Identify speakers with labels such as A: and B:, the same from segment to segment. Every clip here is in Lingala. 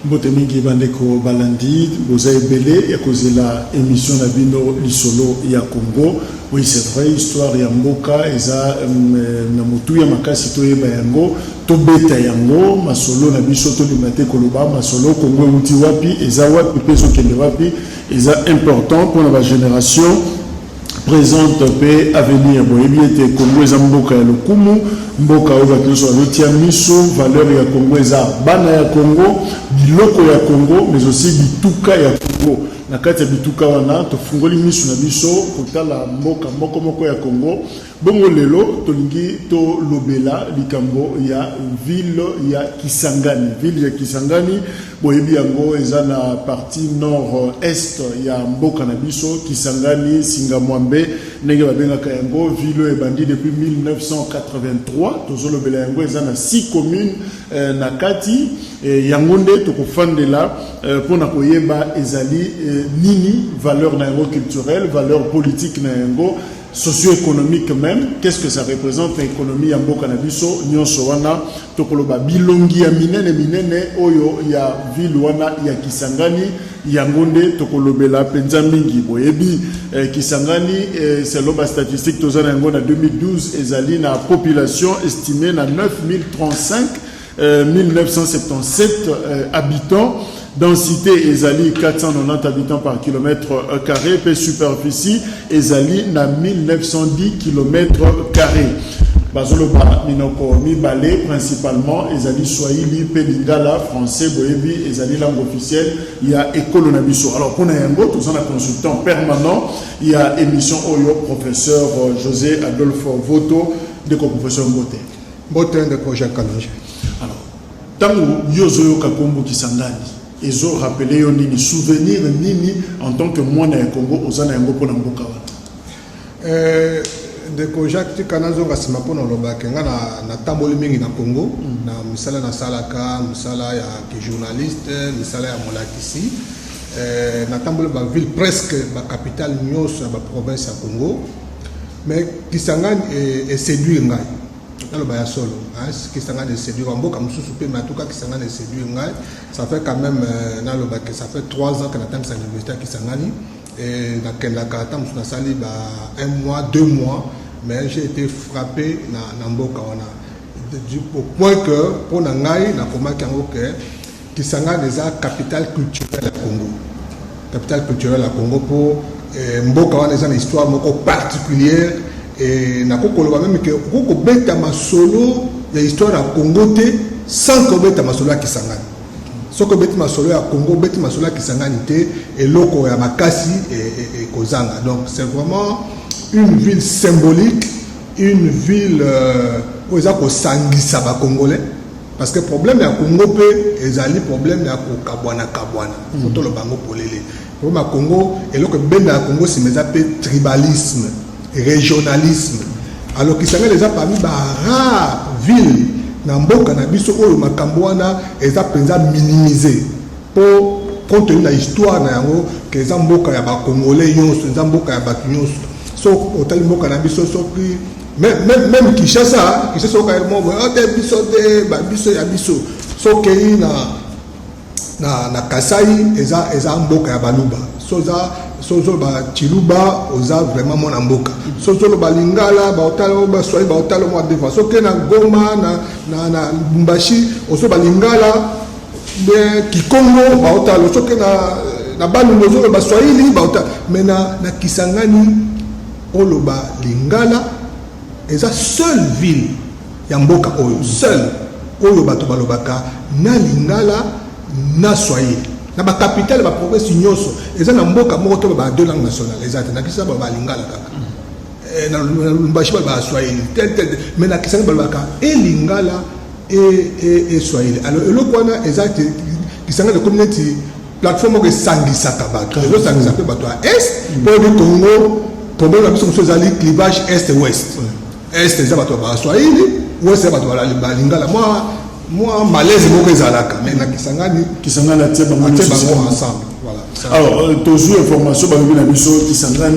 A: Botemingi bandeko balandi boza ebele ya kozela émission na bino lisolo ya Congo. Oui, c'est vrai, histoire ya mboka eza na mutu ya makasi to yeba yango to beta yango masolo na biso to limate koloba masolo Congo muti wapi eza wapi peso kende wapi eza important pour la génération présente pe avenir. Boyebi ete Congo eza mboka ya lokumu mboka oyo bakiso alotia miso valeur ya Congo eza bana ya Congo biloko ya Congo mais aussi bituka ya Congo. Na kati ya bituka wana tofungoli miso na biso kotala mboka moko ya Congo. Bongo lelo tolingi to lobela likambo ya ville ya Kisangani. Ville ya Kisangani boyebi yango eza na partie nord-est ya mboka na biso. Kisangani Singamwambe ndenge babengaka yango ville ebandi depuis 1983. Tozo lobela yango eza na 6 communes na kati yango nde tokofandela pona koyeba ezali nini valeur na yango culturelle, valeur politique na yango socio-économique même. Qu'est-ce que ça représente l'économie ya mboka na biso nyonso wana tokoloba bilongi ya minene oyo ya ville wana ya Kisangani yango nde tokolobela penza mingi boyebi Kisangani selon ba statistique tozana yango na 2012 ezali na population estimée na 1977 habitants. Densité ezali 490 habitants par kilomètre carré, pe superficie ezali na 1910 kilomètres carrés. Bazoloba minoko mibale principalement ezali Swahili pe lingala français boyebi ezali langue officielle il y a école na biso. Alors pour yango tous un consultant permanent il y a émission oyo professeur José Adolphe Voto de professeur Mbote
B: de projet Kalonge.
A: Alors tango yozo kakombo Kisangani ils ont rappelé au nini souvenir nini en tant que moi na Congo ozana yango pona mboka wana
B: de ko Jacques Kanazo ngasima pona lobaka nga na tamboli mingi na Congo na misala na salaka misala ya journaliste misala ya molakisi na tamboli ba ville presque ba capitale nyos ba province ya Congo mais Kisangani est séduit ngai dans le baya solo Kisangani est séduit mboka mususu pe matuka Kisangani est séduit ngai. Ça fait quand même dans le bac ça fait 3 ans que j'attends cette université à Kisangani et dans quel cas na sali ba 1 mois 2 mois mais j'ai été frappé na mboka wana au point que pour ngai na koma kango que Kisangani est la capitale culturelle du Congo. Capitale culturelle du Congo pour mboka wana une histoire moko particulière et na kokoloba même que ko beta masolo ya histoire ya Congo te sans ko beta masolo ya Kisangani. Soko beti masolo ya Congo beti masolo ya Kisangani te et loko ya makasi et kozanga. Donc c'est vraiment une ville symbolique, une ville où ils ont sangisa ba congolais parce que problème ya Congo pe ezali problème ya ko kabwana photo lo bango polele. Pour ma Congo et loko benda ya Congo si meza pe tribalisme, régionalisme. Alors Kisangani les a parmi ba rare ville na mboka na biso oyo makambo wana eza penza minimiser pour compte tenu la histoire na yango que eza mboka ya ba congolais yonso eza mboka ya batu yonso so otali mboka na biso so ki même Kinshasa ka mo ote biso de ba biso ya biso so ke na Kasai eza mboka ya baluba so ba Chiluba oza vraiment mon mboka so ba Lingala ba otalo ba Swahili ba otalo mo defa so ke na Goma na Lumbashi oso ba Lingala be Kikongo ba otalo so ke na Bandundu ozo ba Swahili ba otalo mais na Kisangani oloba Lingala eza seule ville ya mboka oyo seule oyo bato balobaka na Lingala na Swahili na ba capitale ba province nyonso eza na mboka moko to ba 2 langues nationales ezate na Kisangani ba Lingala kaka na Lumbashi ba Swahili mais na Kisangani ba ka Lingala et Swahili. Alors eloko wana ezate Kisangani de community plateforme que sangisaka bato le sangisaka bato à est pour le Congo problème la biso ezali clivage est ouest est eza bato ba Swahili ouest eza bato ba Lingala moi malaise moko ezalaka mais na Kisangani
A: atie bango
B: ensemble Voilà.
A: Alors, toujours information, qui s'engage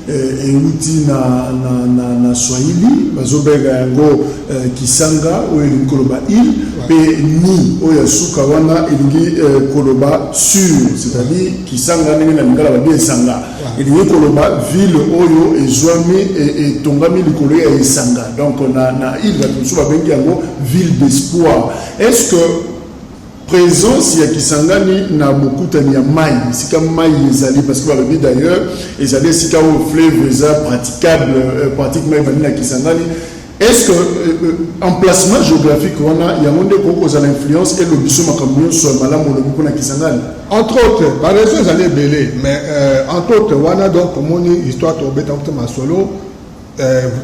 A: et outil na Swahili, bazobega yango kisanga ou elingi koloba il, pe ni oya suka wana elingi koloba sur, c'est-à-dire kisanga ndenge na lingala ba bien sanga. Elingi koloba ville oyo ezwami et tongami likolo ya esanga. Donc na il va tout ba bengi yango ville d'espoir. Est-ce que présence ya Kisangani na bokutani ya mai sika mai ezali parce que balobi d'ailleurs ezali sika au fleuve eza praticable pratiquement bani na Kisangani. Est-ce que emplacement géographique wana ya monde ko za l'influence et le biso makambo sur malamu le na Kisangani
B: entre autres par raison ezali belé mais entre autres wana donc moni histoire to beta ma solo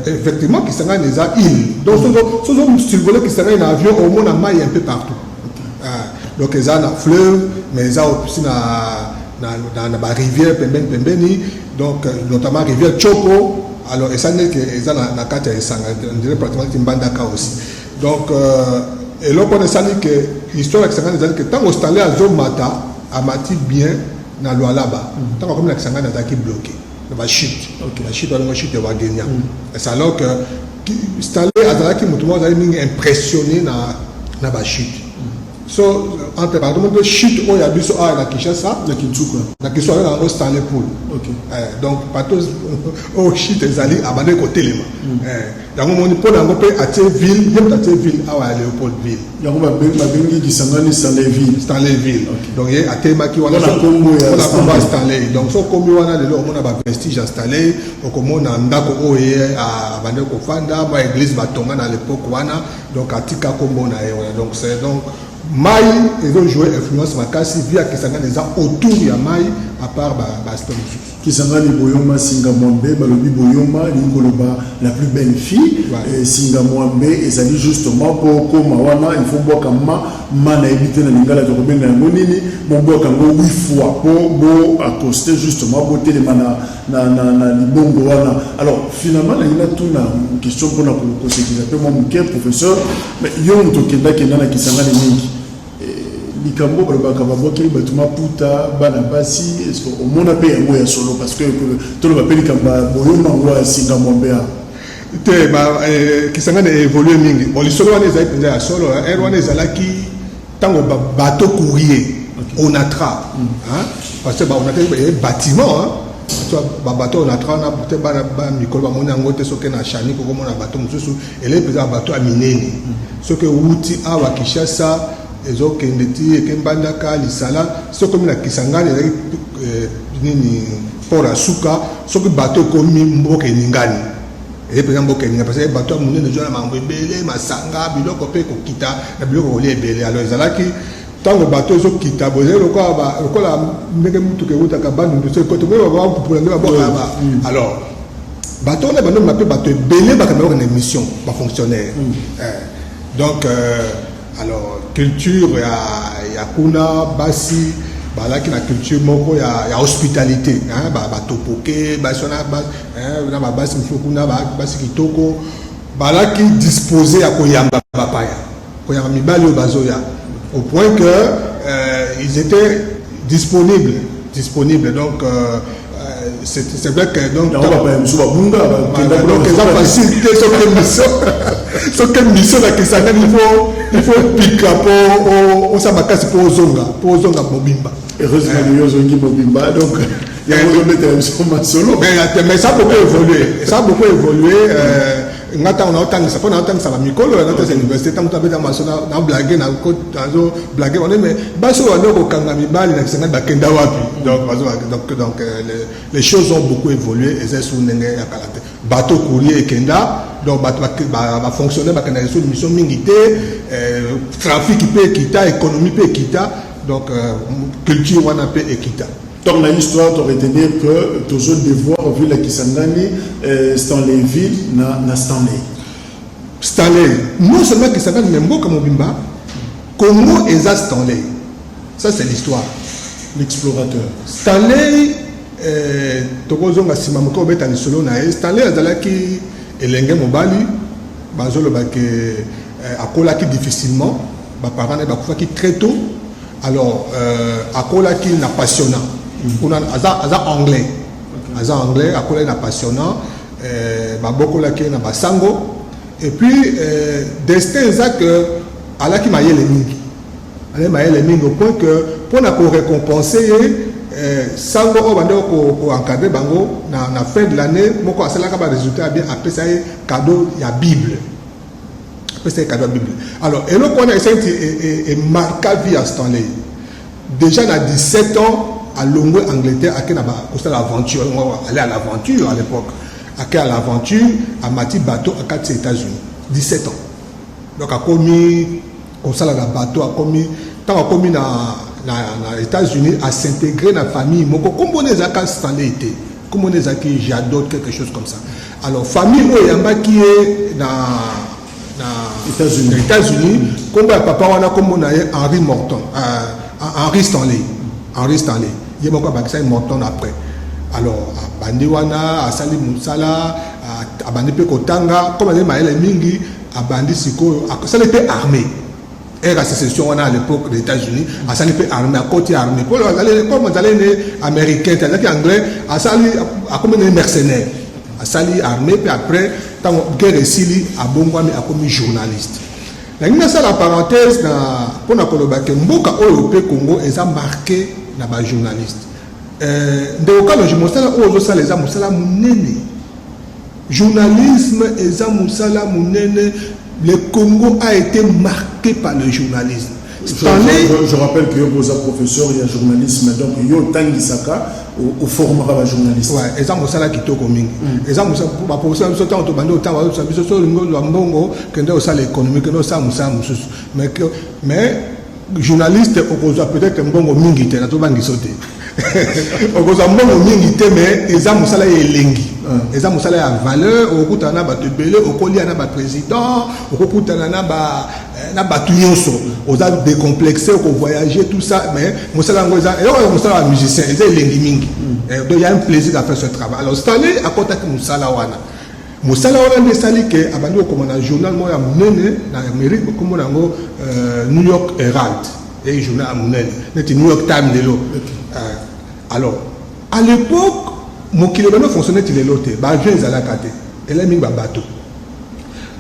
B: effectivement Kisangani eza île donc si vous voulez Kisangani na avion au moins na mai un peu partout. Donc ils ont un fleuve, mais ils ont aussi dans la rivière Pembeni, donc notamment rivière Chopo. Alors ils ont la carte on dirait pratiquement Timbandaka aussi. Donc et là on a dit que l'histoire de Kisangani que tant qu'on installé à Zomata, à Mati bien dans l'Oualaba, tant qu'on comme Kisangani a été bloqué, la chute, la chute de Wagenia. C'est alors que installé à Zalaki Moutouma a impressionné dans la chute. So entre pardon de chute au yabiso a na Kinshasa
A: na Kinshasa
B: na Kinshasa na Stanley Pool. Donc patos au chute ezali abandé côté lema yango moni po nango pe atie ville yem atie ville awa Léopoldville
A: yango ba bengi Kisangani
B: Stanleyville donc ye atema ki wana
A: na kombo ya
B: Stanley donc so kombi wana lelo omona ba vestige installé okomona ndako oye abandé ko fanda ma église batonga na l'époque wana donc atika kombo na ye donc c'est donc Mai, ils ont joué influence makasi via Kisangani les autour ya Mai à part Baston.
A: Kisangani Boyoma Singamwambe balobi Boyoma l'ingoloba la plus belle fille Singamwambe ezali justement pour koma wana il faut boire comme mana éviter na lingala de robena monini mon boire comme 8 fois pour bo accoster justement beauté les mana na libongo wana. Alors finalement il y a tout une question pour na ko sécuriser mon professeur mais yo mutokenda kenda na Kisangani mingi likambo balobaka babokeli batuma puta bana basi est-ce que au mona pe yango ya solo parce que tout le bapeli kamba boyoma ngwa singa mombea
B: te ba Kisangani évolué mingi bon lisolo wana ezali penza ya solo wana ezalaki tango bateau courrier Onatra parce que on a bâtiment ba bateau Onatra na peut ba mikolo ba mona ngote soke na chani ko mona bateau mususu ele penza bateau aminene soke wuti awa Kinshasa ezo kendeti ekembandaka lisala soko mina Kisangani nini pora suka soko bateau komi mboka ningani et par exemple que parce que bateau munene jona mambo ebele masanga biloko pe ko kita na biloko oli ebele alors ezalaki tango bateau zo kita boze lokola ndenge mutu ke wuta ka bandu so ko to ba pour ndeba boka ba alors bateau na bando mape bateau ebele ba kamera na mission ba fonctionnaire donc alors culture ya kuna basi balaki na culture moko ya hospitalité ba topoke ba sona ba na ba basi mfukuna ba basi kitoko balaki disposer ya koyamba bapaya koyamba mibali o bazoya au point que ils étaient disponibles donc c'est vrai que donc ça facilité ce que mission la Kisangani il faut piquer pour osabakasi pour zonga mobimba
A: heureusement nous zongi mobimba donc il y a une mettre solo
B: mais ça a beaucoup évolué ngata on a autant ça on a autant ça va mikolo na tese université tant tabeta masona na blaguer na ko tazo blaguer on mais baso on ko kanga mibali na Kisangani bakenda wapi donc les choses ont beaucoup évolué et c'est sous ndenge ya kalate bateau courrier kenda donc ba fonctionner ba kana sur mission mingité trafic peut quitter économie peut quitter donc culture wana peut quitter.
A: Donc, dans l'histoire, tu aurais retenir que toujours devoir vu la Kisangani, Stanleyville, na
B: Stanley. Non seulement Kisangani, mais Mboka Mobimba, Congo et Stanley. Ça, c'est l'histoire.
A: L'explorateur.
B: Stanley, Tokozonga Simamoko Beta Nisolo Nae, Stanley Azalaki Elenge Mobali, Bazolo Bake Akolaki difficilement, Baparane Bakufaki très tôt. Alors, akola qui n'a passionnant. On a anglais. Aza anglais, akola n'a passionnant. Babokola qui n'a pas sango. Et puis, destin, c'est que ala qui m'a les mingi. Ala m'a les mingi au point que pour nous récompenser, sango au bande ko encadrer bango na fin de l'année, moko asala ka ba résultat bien après ça cadeau il y a Bible. C'est cadeau Bible. Alors, et donc on a essayé et marqué vie à Stanley. Déjà à 17 ans, à Longwe, Angleterre, à l'aventure, on allait à l'aventure à l'époque. À l'aventure, à Mati bateau, à 4 États-Unis. 17 ans. Donc, à commis, comme ça, la bateau, a commis, tant à commis dans les États-Unis, à s'intégrer dans la famille. Comme on est à Stanley était, comme on est à qui j'adore quelque chose comme ça. Alors, famille, qui est dans États-Unis, comme papa on a comme on a Henry Morton, Henry Stanley. Il y a beaucoup de Morton après. Alors à Bandiwana, à Sali Moussala, à Bandipe Kotanga, comme on a les Mingi, à Bandi Siko, ça était armé. Et la sécession on a à l'époque des États-Unis, à Sali était armé, à côté armé. Comme on a les Américains, c'est-à-dire anglais, à Sali à comme des mercenaires. À Sali armé, puis après, tant que guerre Sili, à Bongwami, à comme journaliste. La parenthèse, pour la Kolobake, Mboka Européen Congo, ils ont marqué dans les journalistes. De cas, je montre ça, les Amoussala Mounene. Journalisme, les Amoussala Mounene, le Congo a été marqué par le journalisme.
A: Je rappelle que vous êtes professeur, il y a journalisme, donc il y a Tanguy Saka au forum de journaliste.
B: Ouais, les gens qui sont comme les gens qui sont professeurs, ils sont au bando, ils sont au Mbongo, qui sont l'économie, qui sont mais journaliste, peut-être un bon mingi, il y a tout le monde qui saute. Mais les gens qui sont lengi. Les gens qui sont à valeur, au coût na batu belé, au colia na ba président, au coût na batu nyonso, aux a décomplexé, au voyager tout ça, mais musala ngoza, et on musala musicien, ils sont lengi mingi. Donc il y a un plaisir à faire ce travail. Alors Stanley à côté de musala wana. Musala wana ne sali que abandi comme un journal moya mené dans l'Amérique comme on New York Herald et journal amunene, net New York Times de l'eau. Alors à l'époque mon kilomètre fonctionnait il est l'autre, bah je les allais cater, et là mis bateau.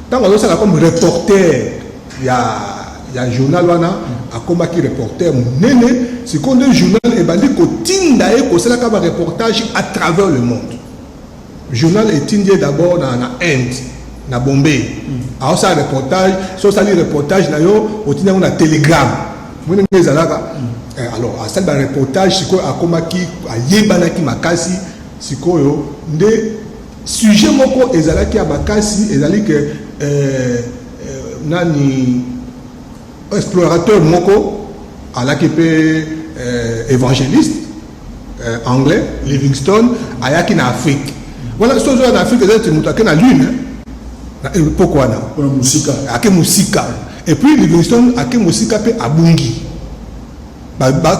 B: Tant qu'on ça comme reporter, il y a journal wana a combat qui reporter mené, c'est qu'on le journal et bandi ko tinda e ko c'est là comme reportage à travers le monde. Journal est indié d'abord dans la Inde, dans Bombay. Alors ça reportage, ça les reportages là yo, au tinda on a télégramme. Vous ne les alors à ça le reportage c'est quoi à combat qui a yebana qui makasi sikoyo nde sujet moko ezalaki ya bakasi ezali que nani explorateur moko alaki pe évangéliste anglais Livingstone ayaki na Afrique voilà ce jour en Afrique ezali mutaki na lune pourquoi na
A: pour musika
B: ake musika et puis Livingstone ake musika pe abungi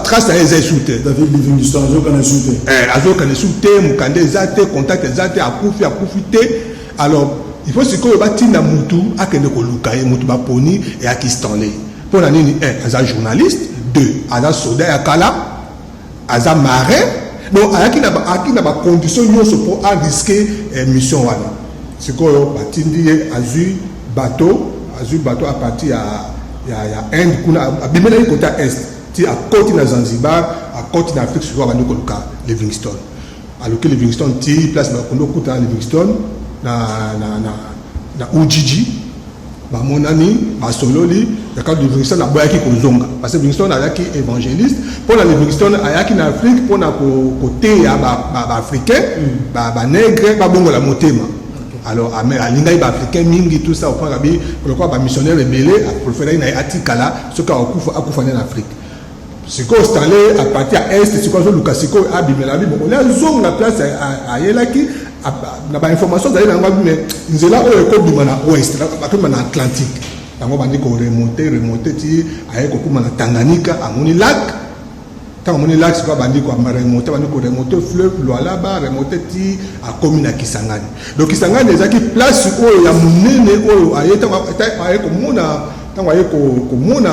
B: trace à les insulter.
A: David Livingstone,
B: Azoka ne souté, Mukande Zate, contact Zate, à profiter. Alors, il faut que bâti na mutu, à que ne kolukaye, mutu baponi et à Stanley. Pour la nini, un journaliste, deux, un soldat à Kala, un marin. Donc, à qui n'a pas condition pour risquer mission wana. C'est quoi, bâti azur bateau à partir à Inde, à Bimena côté est. À côté de Zanzibar, à côté d'Afrique, sur le Livingstone. Alors que Livingstone, place à Livingstone, na Ujiji, mon ami, ma sololi, il y a Livingstone, parce que Livingstone a été évangéliste. Pour la Livingstone, il y a en Afrique, pour le côté africain, nègre, la motema. Alors, à l'Ingaïba africain, Mingi, tout ça, au point de pour le missionnaire rebelle, pour faire une atikala, ce qu'il y a en Afrique. C'est quoi Stanley à partir à Est, c'est quoi Lucasiko à Bimelabi, bon, on a zone la place à Yelaki, n'a pas information d'aller dans le mais nous là où est comme à Ouest, là comme en Atlantique. Donc on va dire qu'on remonter, à Ekokuma Tanganyika, à Monilac. Quand Monilac, c'est quoi bandi quoi, remonter fleuve, là-bas, remonter à commune à Kisangani. Donc Kisangani, les qui place où il y a Mounene, où il y a comme tant voyez ko mona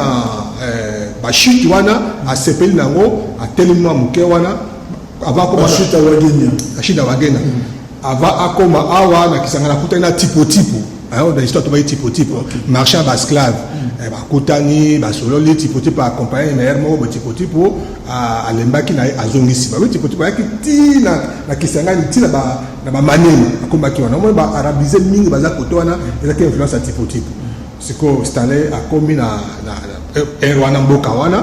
B: ba chute wana a sepeli nango a tellement muke wana avant ko
A: ba chute wagenya
B: la chute wagenya avant akoma awa na kisanga na kutana tipo alors dans l'histoire tu vas tipo marchand d'esclaves bakutani basololi tipo accompagner meilleur mot tipo à lembaki na azongisi ba tipo yaki ti na kisanga ni ti na ba manema akombaki wana mo ba arabiser mingi baza kotoana ezaki influence à tipo siko Stanley akomi na erwana mboka wana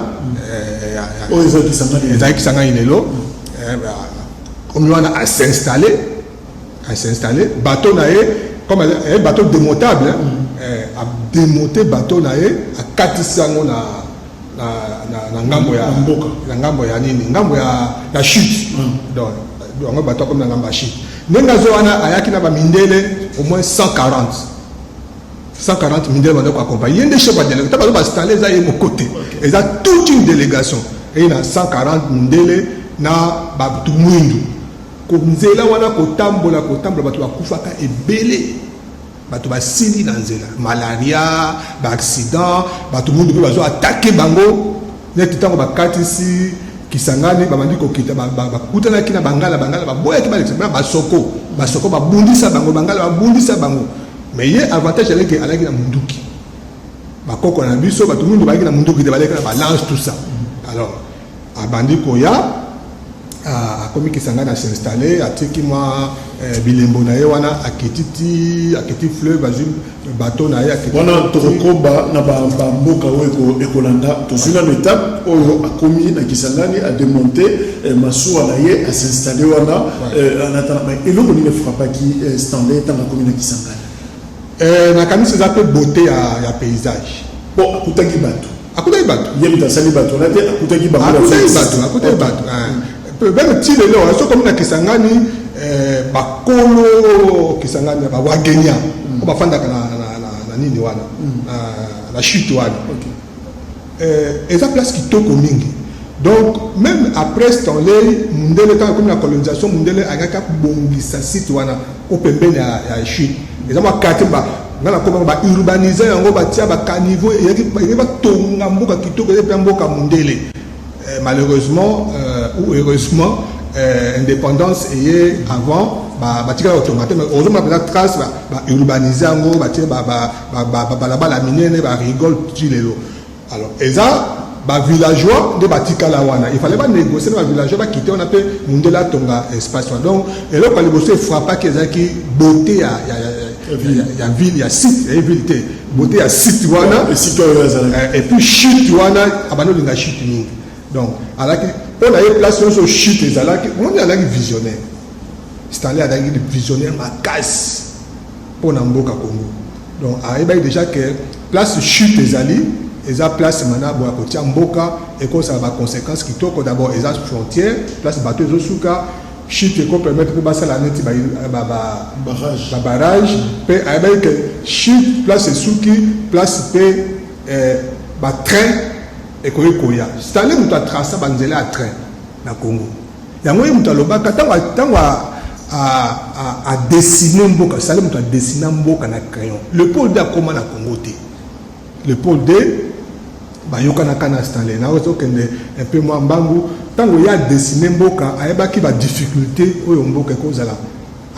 A: o ezaki
B: kisanga inelo comme wana à s'installer bateau na comme un bateau démontable a démonté bateau na katisiango na ngambo ya nini ngambo ya chute donc bateau comme na ngambo ya chute nenga zo wana ayaki na ba mindele au moins 140 mindele bande ko accompagner yende chef ba délégation ba installer za yemo côté et ça toute une délégation et na 140 mindele na ba tumwindu nzela wana kotambola bato bakufaka ebele bato basili na nzela malaria ba accident bato mundu pe bazo attaquer bango neti tango bakatisi kisangani babandi kokita bakutana kina bangala baboya ki basoko babundisa bango mais ye avantage aleki na munduki bakoko na biso bato mundu baleki na munduki de baleki na balance tout ça alors abandi koya comme Kisangani a s'installé, a tiki moi bilembo na wana akiti fleuve azul bateau na akiti
A: wana tokoba na ba mboka weko ekolanda tozuna l'étape oyo akomi na Kisangani a démonter masuwa na ye a s'installer wana en attendant mais eloko ni ne frappe qui Stanley dans la commune de Kisangani
B: na kanisa za pe beauté ya paysage
A: bon akutaki bato
B: yemita
A: sali bato na te akutaki bato
B: même si les gens sont comme na Kisangani bakolo Kisangani ba wagenya ko bafanda na nini wana la chute wana et ça place qui toko mingi donc même après Stanley mundele quand comme la colonisation mundele agaka bongisa site wana ko pembeni ya chute et ça moi katemba ngala ko ba urbaniser yango ba tia ba caniveau et ba tonga mboka kitoko et pe mboka mundele malheureusement ou heureusement indépendance et avant batika automatique mais heureusement la trace urbaniser ngo batia la minene ba rigole petit lelo alors eza villageois de batika la wana il fallait pas négocier les villageois ba quitter on appelle mundela tonga espace donc et là quand les bosser frappa que ezaki beauté ya ville ya site ya ville beauté ya site wana et puis chute wana abano linga chute mingi donc alors que on a eu place sur chute et alors que on a visionnaire Stanley a dit visionnaire ma casse pour Namboka Congo donc il y déjà que place chute et ça place maintenant pour côté Mboka et que ça va conséquences qui toque d'abord les frontières place bateau Zosuka chute et qu'on permettre pour passer la net barrage puis avec que chute place Suki place pe train et koya Stanley muta trasa banzela à train na Congo yango muta lobaka tango a dessiner mboka Stanley muta dessiner mboka na crayon le pôle D akoma na Congo te le pôle D bayoka na kana Stanley na ozo kende un peu moins mbangu tango ya dessiner mboka ayebaki ba difficulté oyo mboka ekozala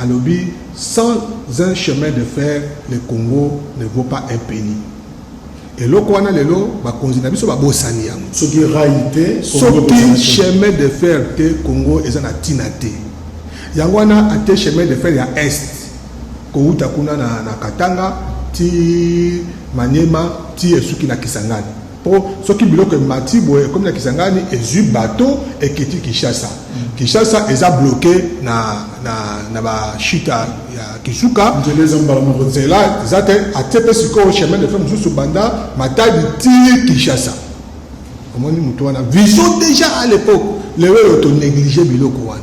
B: alobi sans un chemin de fer le Congo ne vaut pas un penny. Et là, quand on a lelo, bah konzina biso ba bosani yango.
A: Ce qui réalité,
B: chemin de fer te Congo ezana tinate. Yango na ate chemin de fer ya est. Ko uta kuna na Katanga ti Maniema ti esuki na Kisangani. Po soki biloko mati boye comme na Kisangani ezu bateau et kiti Kinshasa. Kinshasa eza bloqué na ba chita ya Kisuka c'est là zate atepe siko chemin de fer mususu banda matadi ti Kinshasa omoni mutu wana vision déjà à l'époque le auto négligé biloko wana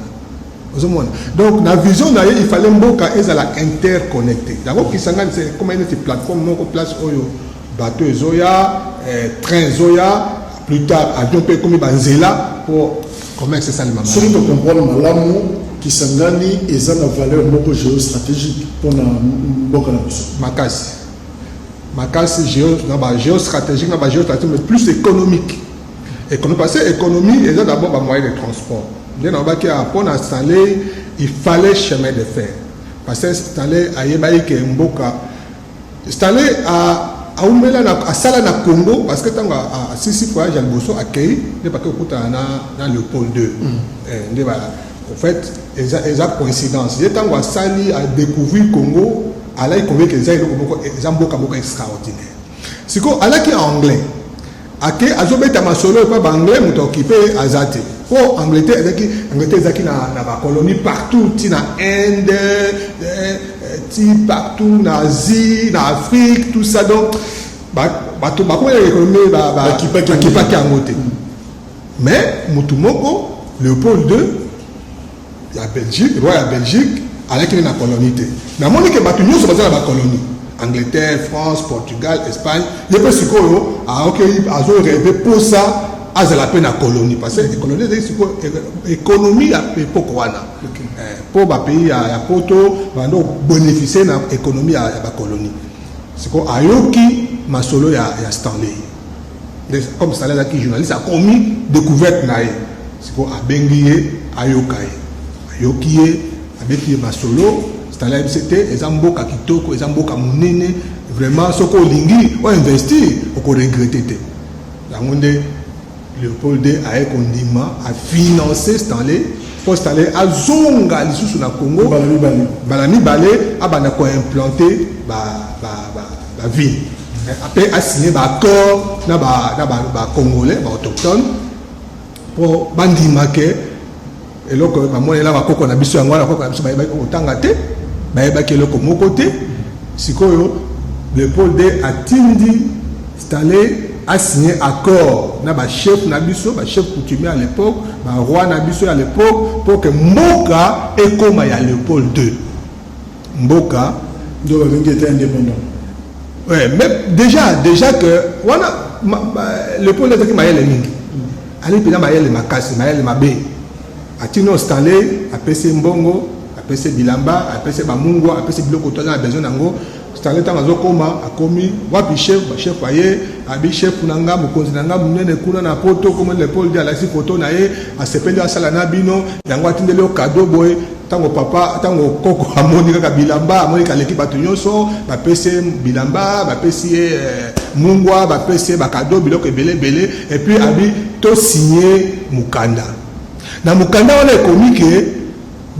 B: ozomona donc na vision na il fallait mboka ezala interconnecté yango Kisangani c'est comme une plateforme moko place oyo bateau ezoya train ezoya plus tard avion pe comme banzela pour comment c'est ça le maman
A: celui qui comprend malamu Kisangani eza na valeur moko géostratégique pour na mboka na biso
B: makasi makasi géostratégique, mais plus économique. Parce que l'économie, est d'abord un moyen de transport. Pour installer, il fallait chemin de fer. Parce que installer à Yebaïke Mboka, installer à Oumela, à Sala na Congo, parce que tant à Sisi voyage à Bosso accueilli, n'est pas que dans le pôle 2. En fait, il y a coïncidence. Il y a tant à Sali à découvrir Congo, à là il convient que les gens beaucoup extraordinaire. C'est quoi, à là qui est anglais. Ake azobeta masolo pas anglais muto occupé azate pour Angleterre ezaki na ba colonie partout na Inde partout na Asie na Afrique tout ça donc bato ba ko économie ba kipaki angote mais mutu moko Léopold II ya Belgique roi ya Belgique alaki na colonie te na moni ke bato nyonso bazala ba colonie Angleterre, France, Portugal, Espagne. Il y a des gens qui ont rêvé pour ça, à la peine à colonie. Parce que la colonie, c'est l'économie à l'époque. Pour les pays à Poto, ils bénéficient de l'économie à la colonie. C'est comme Ayoki, Masolo et Stanley. Comme Stanley, qui est journaliste, a commis découverte. C'est comme Abenguye, Ayokaye. Ayoki, avec Masolo. C'était les amboka kitoko, les amboka munene, vraiment ce qu'on lingi, on investit, on regrette. La monde Léopold II a condiment à financer Stanley pour Stanley à zonga les sous na Congo, balami balé à banako implanter ba ville. Après a signé ba accord na ba congolais, ba autochtone pour bandima que et donc maman là ba koko na biso yango na koko na biso ba otanga te. Mon côté, Léopold II a tindi Stanley a signé accord na chef Nabiso, chef coutumier à l'époque, roi Nabiso à l'époque, pour que Mboka et comme il y a Léopold II. Mboka
A: doit être indépendant.
B: Ouais, mais déjà que voilà, Léopold II qui m'a les mingi. Allez, puis là, m'a les makasi, m'a les mabé. A tino Stanley, a PC Mbongo. Apese bilamba apese bamungu apese biloko to na besoin nango Stanley tangazo koma akomi wapi chef aye abi chef nanga mokonzi nanga munene kuna na poto comme Léopold II alasi photo na ye asepeli asala na bino yango atindeli o cadeau boy tango papa tango koko amoni kaka bilamba amoni ka l'équipe bato nyonso bapese bilamba bapesi mungwa bapese ba cadeau biloko ebele et puis abi to signer mukanda na mukanda wana ekomi ke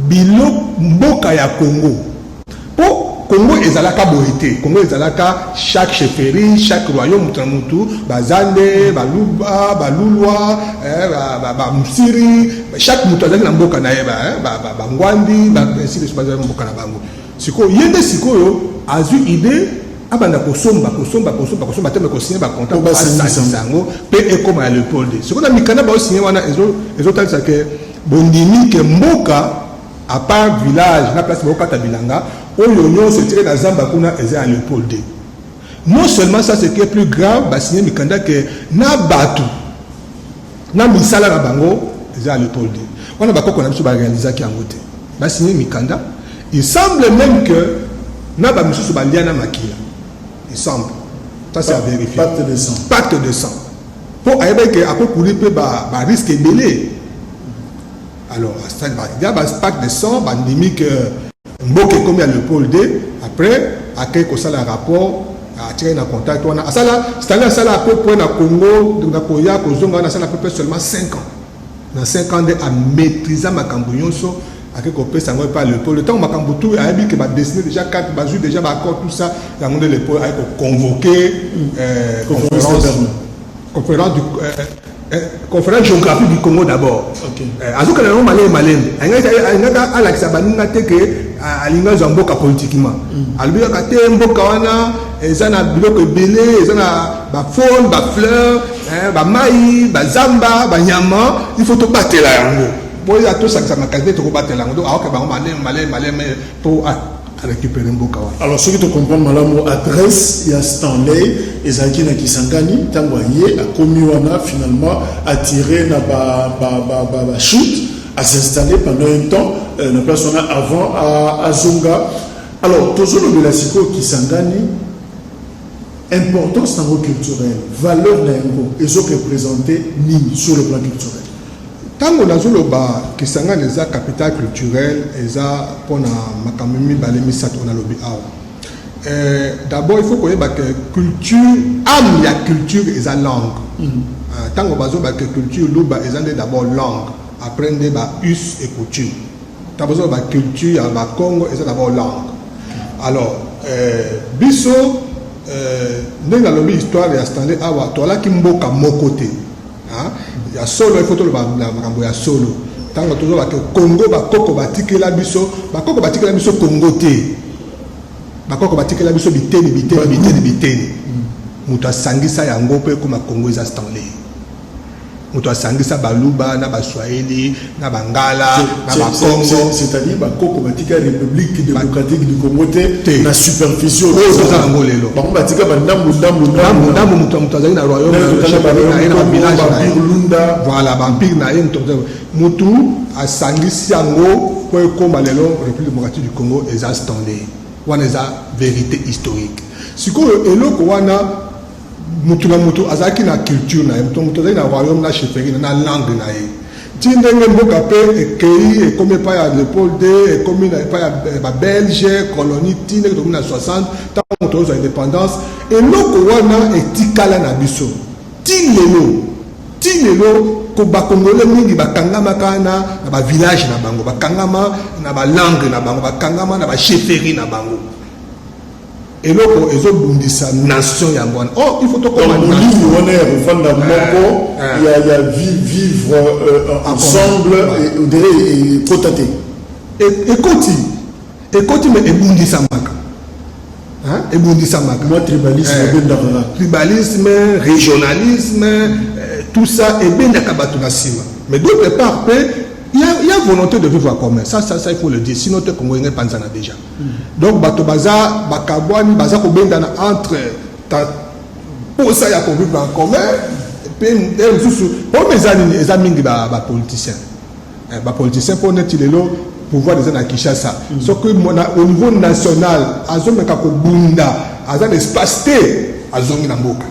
B: bilo mboka ya Congo. Pour Congo ezalaka boité. Congo ezalaka chaque chefferie, chaque royaume mutu, bazande, baluba, balulwa, musiri, chaque mutu azali na mboka na ye bangwandi, ainsi de suite mboka na bango. Siko yende siko yo azu idée abanda kosomba teme ko signer ba contrat ba sango pe ekoma ya Léopold. Siko na mikana ba signer wana ezotalisa ke bondimi ke mboka à part village, la place de Bilanga, où l'Union se tire dans Zamba Kuna et à Léopold II. Non seulement ça, c'est qui est plus grave, Bassine Mikanda, que na Batu, na Misala na Bango, et à Léopold II. On a pas qu'on a réalisé qui a voté. Bassine Mikanda, il semble même que na ba Monsieur Subaliana Makila. Il semble. Ça, c'est à vérifier.
A: Pacte de sang.
B: Pacte de sang. Pour aller que à quoi courir peut risque belé. Alors, il y a un pacte de sang, bandimi que Mboke comme il y a Léopold II, après, à quel que ça le rapport, à tirer un contact, c'est-à-dire ça à peu près dans le Congo, dans le Koya, ça à peu près seulement 5 ans. Dans 5 ans, à maîtriser ma cambouillonso, à quel que ça ne pas Léopold. Le temps où ma camboutou a dit que ma dessiné déjà 4 basus, déjà ma accord, tout ça, il y a un moment Léopold a convoqué conférence géographique du Congo d'abord. Azoka na malé malé. Anga ala kisabaninga teke alinga zamboka politiquement. Albiya kate mboka wana ezana biloko ebele, ezana ba faune, ba fleur, ba mai, ba zamba, ba nyama, il faut to batela yango. Boy ya to sakisa makazete to batela yango. Donc ba malé pour récupérer Mboka.
A: Alors, ce que tu comprends, Malamo, adresse, il y a Stanley, et Zaki na Kisangani, Tangoye, a commis finalement, a tiré na chute, à s'installer pendant un temps, la place on a avant à Zonga. Alors, tout ce de la Siko Kisangani, importance culturelle, valeur et ce représenté sur le plan culturel.
B: Tant que nous avons Kisangani est la capitale culturelle, et pour makamimi balemi sato na lobi awa. D'abord il faut qu'on ait que culture, âme la culture est la langue. Tant que bazo que culture loba est d'abord langue, apprendre ba us et coutume. Tant que ba culture ya Congo est d'abord langue. Alors biso ndenge lobi histoire ya Stanley awa tola kimboka mokote. Il y a solo, il faut tout le monde ya solo. Tant que toujours que Congo bakoko batike la biso Congo te. Bakoko batike la biso biteni. Muto asangisa yango pe comme Congo za Stanley. Muto asangisa baluba na baswahili na bangala na bakongo,
A: c'est-à-dire bakoko batika République démocratique du Congo te na superficie
B: za ngo lelo.
A: Ba batika bandambu
B: muto azali na royaume na village na voilà vampire na mutu asangisi yango po comme lelo République démocratique du Congo eza Stanley. Wana eza vérité historique. Sikoyo eloko wana mutu na mutu azaki na culture na mutu azaki na royaume na chefferie na langue na ye. Tindenge mboka pe ekei ekomi pa ya Léopold ekomi na pa ya Belge colonie tine ekomi na 60 tant mutu za indépendance eloko wana etikala na biso. Tilelo ko bakongole mingi bakangama kana na ba village na bango bakangama na ba langue na bango bakangama na ba chefferie na bango. Eloko ezobundisa nation ya ngwana. Oh, il faut to comme
A: on il y a vivre ensemble et cotater. Ekoti mais ebundisa maka. Ebundisa maka. Moi
B: tribalisme, régionalisme, tout ça ebendaka bato na sima. Mais d'autre part il y a volonté de vivre en commun. Ça il faut le dire. Sinon, tu es congolais panzana déjà. Donc, bato baza, bakabwani, baza ko bendana entre pour ça il y a pour vivre en commun. Puis, pour mes amis, les amis ba politiciens. Ba politiciens pour net il pouvoir des à Kinshasa. Sauf que au niveau national, azom ka ko bunda, azan espace T, azongi na mboka.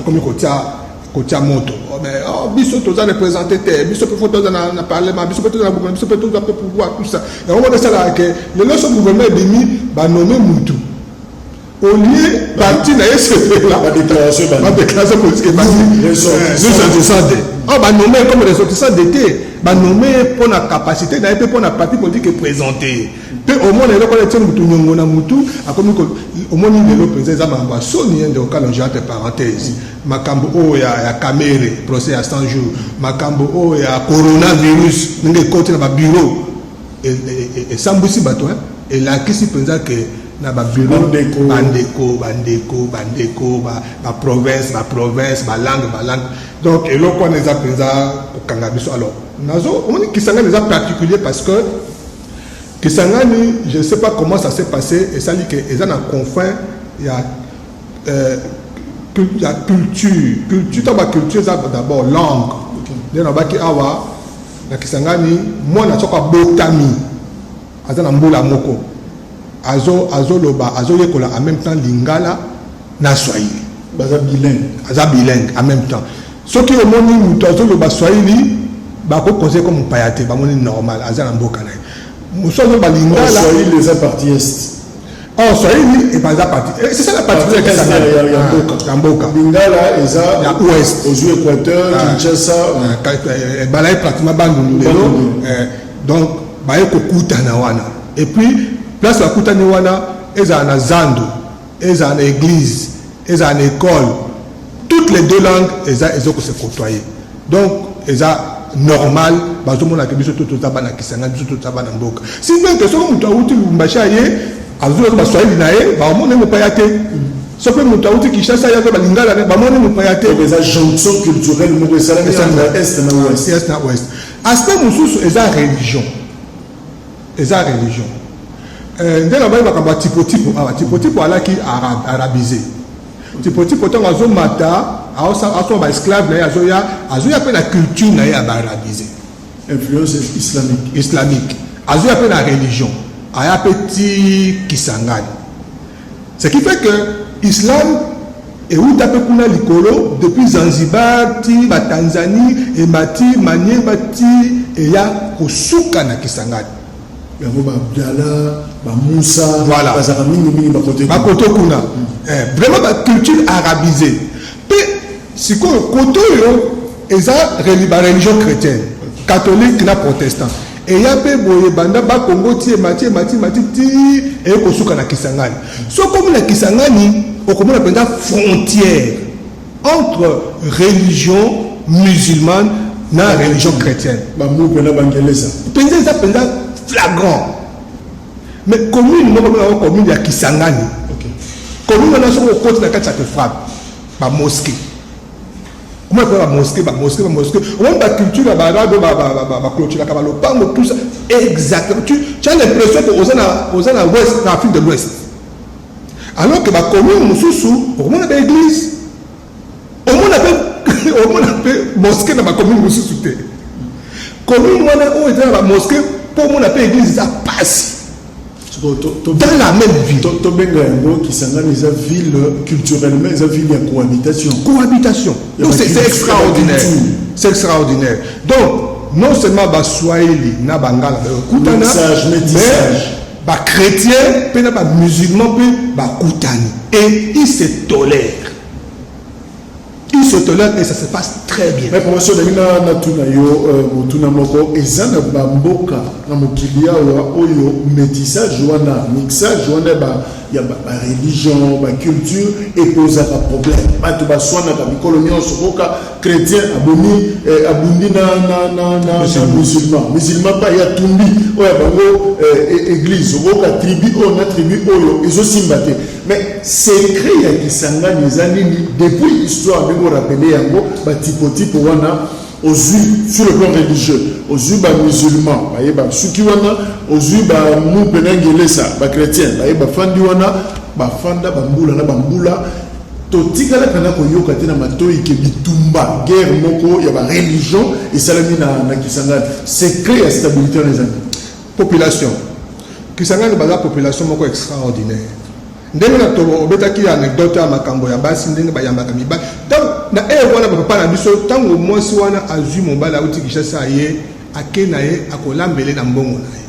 B: Comme kotia moto mais biso toza représenter te biso pe photo na parlement biso pe toza na gouvernement biso pe toza pe pouvoir tout ça et on va dire ça que le loso gouvernement demi ba nommer mutu au lieu parti na SFP là ba déclaration politique ba ba nommer comme ressortissant d'été ba nommer pour la capacité na pour la parti politique présenter pe au moins le ko le tient mutu nyongo na mutu akomi ko au moins le président mamba soni de cas entre parenthèses makambo o ya kamere procès à 100 jours makambo o ya coronavirus nge côté na ba bureau et sambusi bato et la kisi penza que na ba bureau bandeko ba province ba langue donc et lokwa neza penza kokanga biso alors nazo on dit Kisangani est particulier parce que Kisangani je sais pas comment ça s'est passé et ça dit que ils en a confin il y a la culture d'abord langue. Il y a Kisangani, moi na choka botami, azana mbula moko, azo loba, azo yekola en même temps lingala na swahili. Aza bilingue en même temps. Ce qui est moni muto azo loba swahili, bako conseil comme payate, ba moni normal, azana mboka na. Muso azo ba lingala.
A: Swahili les parties est.
B: Oh, Swahili est pas la partie. C'est ça la partie de Kamboka.
A: Lingala est
B: à ouest.
A: Aux Équateur, Kinshasa.
B: Balaye pratiquement Bandundu. Donc, baye kokuta na wana. Et puis, place la kuta na wana, ils ont un zando, ils ont une église, ils ont une école. Toutes les deux langues, ils ont se côtoyer. Donc, ils ont normal, bazomo na kebiso tout tabana Kisangani, tout tabana mboka. Si bien que ce qu'on t'a outil l'umbachaye, azul ba swahili nae ba mone mo payate so pe muta uti Kinshasa ya ba lingala ba mone mo payate
A: les agences culturelles mo besala est na ouest
B: aspect mususu eza religion ndela ba ba tipo alaki arabisé tipo tant azo mata aso ba esclave na azoya pe na culture na ya ba arabisé
A: influence
B: islamique azoya pe na religion aya petit Kisangani. Ce qui fait que l'islam et où tapé kuna likolo depuis Zanzibar ti ba Tanzanie et mati Maniema ti et ya kosuka na Kisangani
A: yango ba Abdala ba Moussa
B: voilà
A: bazaka mingi ba
B: côté kuna vraiment la culture arabisée pe siko côté yo eza religion chrétienne catholique na protestant et ya pe boye banda ba Congo ti mati ti et kosuka na Kisangani so comme na Kisangani okomona penza frontière entre religion musulmane na religion chrétienne
A: ba mu pena bangeleza
B: penza flagrant mais commune moko na commune ya Kisangani commune na so ko na kati ya frappe ba mosquée comment faire ba mosquée on ba culture ba arabe ba clôture ka ba lopango tout ça exactement tu as l'impression que aux na ouest na Afrique de l'Ouest alors que ba commune mususu on a des églises on a fait mosquée na ba commune mususu te commune wana o eta ba mosquée pour mon appel église ça passe dans la même ville
A: to benga yango Kisangani eza ville culturellement eza ville ya cohabitation
B: donc c'est extraordinaire donc non seulement ba Swahili na Bangala kutana
A: métissage
B: ba chrétien pe na ba musulman pe ba kutani et ils se tolèrent et ça se passe très bien.
A: Mais pour moi, na tuna yo mutuna moko ezana bamboka na mokilia wa oyo métissage wana mixage wana ba ya ba religion ba culture et posa pas problème. Bato ba swana ka mikolo sokoka chrétien abundi na musulman pas ya tumbi oya bango église okoka tribu oyo ezosimba te. Mais secret ya Kisangani ezanini depuis histoire de rappeler yango ba type wana ozui sur le plan religieux ozui ba musulman ba yeba suki wana ozui ba mu penangelesa ba chrétien ba yeba fandi wana ba fanda ba mbula na ba mbula to tikala kana ko yoka tena matoi ke bitumba guerre moko ya ba religion et salami na Kisangani secret ya stabilité les amis
B: population Kisangani ba population moko extraordinaire ndenge na to obetaki anecdote ya makambo ya basi ndenge bayambaka mibali donc na wana papa na biso tango mwasi wana azui mobala auti Kinshasa ye ake na ye akolambele na mbongo na ye